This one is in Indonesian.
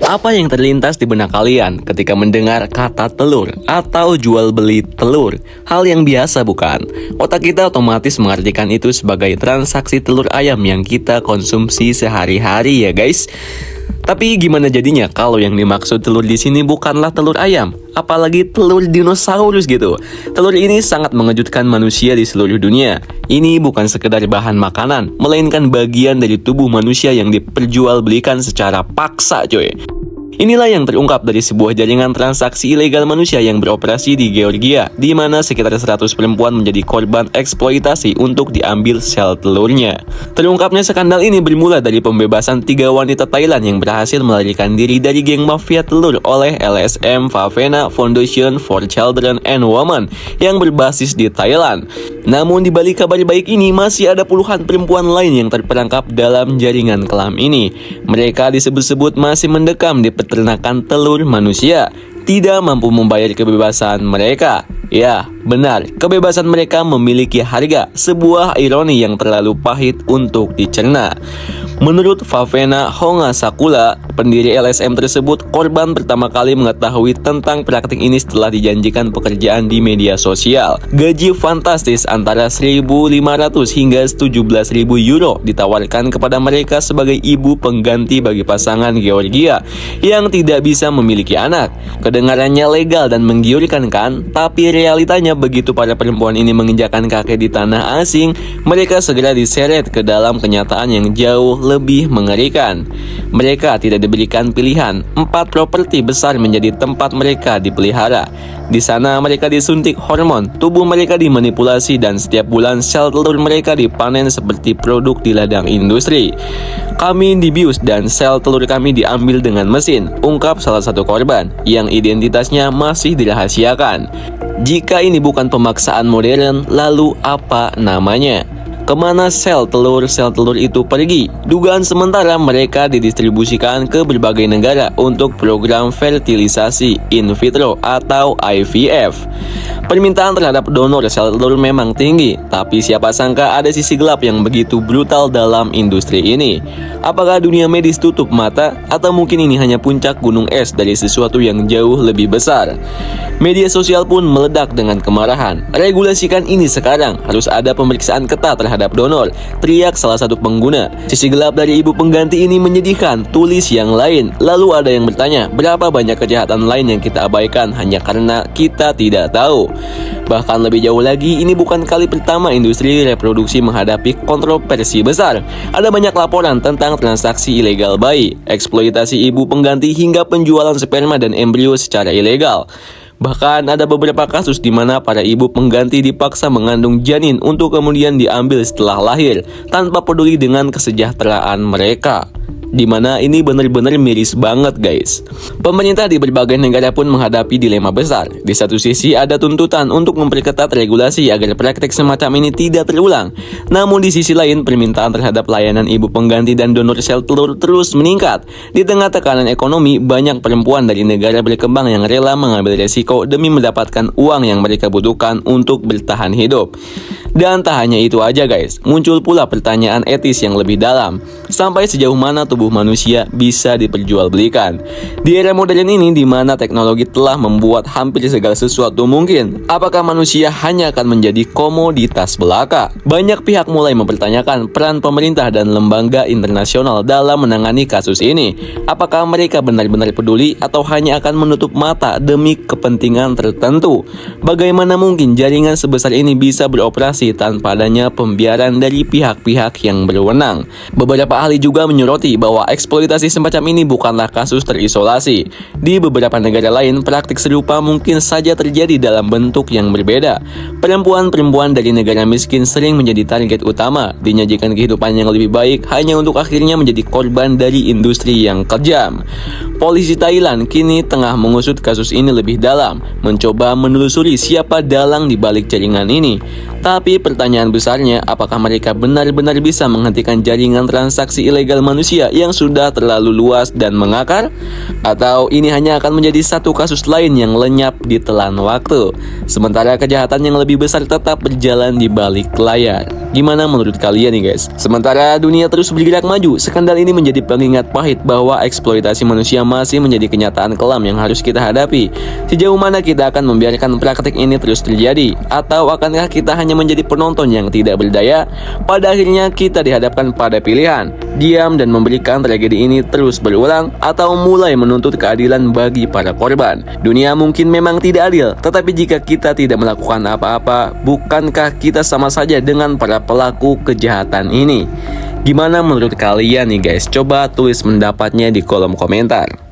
Apa yang terlintas di benak kalian ketika mendengar kata telur atau jual beli telur? Hal yang biasa bukan? Otak kita otomatis mengartikan itu sebagai transaksi telur ayam yang kita konsumsi sehari-hari ya guys. Tapi gimana jadinya kalau yang dimaksud telur di sini bukanlah telur ayam, apalagi telur dinosaurus gitu. Telur ini sangat mengejutkan manusia di seluruh dunia. Ini bukan sekedar bahan makanan, melainkan bagian dari tubuh manusia yang diperjualbelikan secara paksa coy. Inilah yang terungkap dari sebuah jaringan transaksi ilegal manusia yang beroperasi di Georgia, di mana sekitar 100 perempuan menjadi korban eksploitasi untuk diambil sel telurnya. Terungkapnya skandal ini bermula dari pembebasan 3 wanita Thailand yang berhasil melarikan diri dari geng mafia telur oleh LSM Favena Foundation for Children and Women yang berbasis di Thailand. Namun di balik kabar baik ini masih ada puluhan perempuan lain yang terperangkap dalam jaringan kelam ini. Mereka disebut-sebut masih mendekam di peternakan telur manusia, tidak mampu membayar kebebasan mereka. Ya, benar, kebebasan mereka memiliki harga, sebuah ironi yang terlalu pahit untuk dicerna. Menurut Favena Hongasakula, pendiri LSM tersebut, korban pertama kali mengetahui tentang praktik ini setelah dijanjikan pekerjaan di media sosial. Gaji fantastis antara 1.500 hingga 17.000 euro ditawarkan kepada mereka sebagai ibu pengganti bagi pasangan Georgia yang tidak bisa memiliki anak. Kedengarannya legal dan menggiurkan kan? Tapi realitanya begitu para perempuan ini menginjakan kaki di tanah asing, mereka segera diseret ke dalam kenyataan yang jauh lebih mengerikan. Mereka tidak diberikan pilihan. 4 properti besar menjadi tempat mereka dipelihara. Di sana mereka disuntik hormon, tubuh mereka dimanipulasi, dan setiap bulan sel telur mereka dipanen seperti produk di ladang industri. Kami dibius dan sel telur kami diambil dengan mesin, ungkap salah satu korban yang identitasnya masih dirahasiakan. Jika ini bukan pemaksaan modern, lalu apa namanya? Kemana sel telur itu pergi? Dugaan sementara mereka didistribusikan ke berbagai negara untuk program fertilisasi in vitro atau IVF. Permintaan terhadap donor sel telur memang tinggi, tapi siapa sangka ada sisi gelap yang begitu brutal dalam industri ini. Apakah dunia medis tutup mata? Atau mungkin ini hanya puncak gunung es dari sesuatu yang jauh lebih besar? Media sosial pun meledak dengan kemarahan. Regulasikan ini sekarang, harus ada pemeriksaan ketat terhadap donor, teriak salah satu pengguna. Sisi gelap dari ibu pengganti ini menyedihkan, tulis yang lain. Lalu ada yang bertanya, berapa banyak kejahatan lain yang kita abaikan hanya karena kita tidak tahu? Bahkan lebih jauh lagi, ini bukan kali pertama industri reproduksi menghadapi kontroversi besar. Ada banyak laporan tentang transaksi ilegal bayi, eksploitasi ibu pengganti, hingga penjualan sperma dan embrio secara ilegal. Bahkan ada beberapa kasus di mana para ibu pengganti dipaksa mengandung janin untuk kemudian diambil setelah lahir tanpa peduli dengan kesejahteraan mereka. Dimana ini benar-benar miris banget guys. Pemerintah di berbagai negara pun menghadapi dilema besar. Di satu sisi ada tuntutan untuk memperketat regulasi agar praktek semacam ini tidak terulang. Namun di sisi lain permintaan terhadap layanan ibu pengganti dan donor sel telur terus meningkat. Di tengah tekanan ekonomi, banyak perempuan dari negara berkembang yang rela mengambil resiko demi mendapatkan uang yang mereka butuhkan untuk bertahan hidup. Dan tak hanya itu aja guys, muncul pula pertanyaan etis yang lebih dalam. Sampai sejauh mana tubuh manusia bisa diperjualbelikan? Di era modern ini di mana teknologi telah membuat hampir segala sesuatu mungkin, apakah manusia hanya akan menjadi komoditas belaka? Banyak pihak mulai mempertanyakan peran pemerintah dan lembaga internasional dalam menangani kasus ini. Apakah mereka benar-benar peduli atau hanya akan menutup mata demi kepentingan tertentu? Bagaimana mungkin jaringan sebesar ini bisa beroperasi tanpa adanya pembiaran dari pihak-pihak yang berwenang? Beberapa ahli juga menyoroti bahwa eksploitasi semacam ini bukanlah kasus terisolasi. Di beberapa negara lain, praktik serupa mungkin saja terjadi dalam bentuk yang berbeda. Perempuan-perempuan dari negara miskin sering menjadi target utama, dinyajikan kehidupan yang lebih baik hanya untuk akhirnya menjadi korban dari industri yang kejam. Polisi Thailand kini tengah mengusut kasus ini lebih dalam, mencoba menelusuri siapa dalang di balik jaringan ini. Tapi pertanyaan besarnya, apakah mereka benar-benar bisa menghentikan jaringan transaksi ilegal manusia yang sudah terlalu luas dan mengakar? Atau ini hanya akan menjadi satu kasus lain yang lenyap di telan waktu, sementara kejahatan yang lebih besar tetap berjalan di balik layar? Gimana menurut kalian nih guys? Sementara dunia terus bergerak maju, skandal ini menjadi pengingat pahit bahwa eksploitasi manusia masih menjadi kenyataan kelam yang harus kita hadapi. Sejauh mana kita akan membiarkan praktik ini terus terjadi? Atau akankah kita hanya menjadi penonton yang tidak berdaya? Pada akhirnya kita dihadapkan pada pilihan, diam dan memberikan tragedi ini terus berulang, atau mulai menuntut keadilan bagi para korban. Dunia mungkin memang tidak adil, tetapi jika kita tidak melakukan apa-apa, bukankah kita sama saja dengan para pelaku kejahatan ini? Gimana menurut kalian nih guys? Coba tulis pendapatnya di kolom komentar.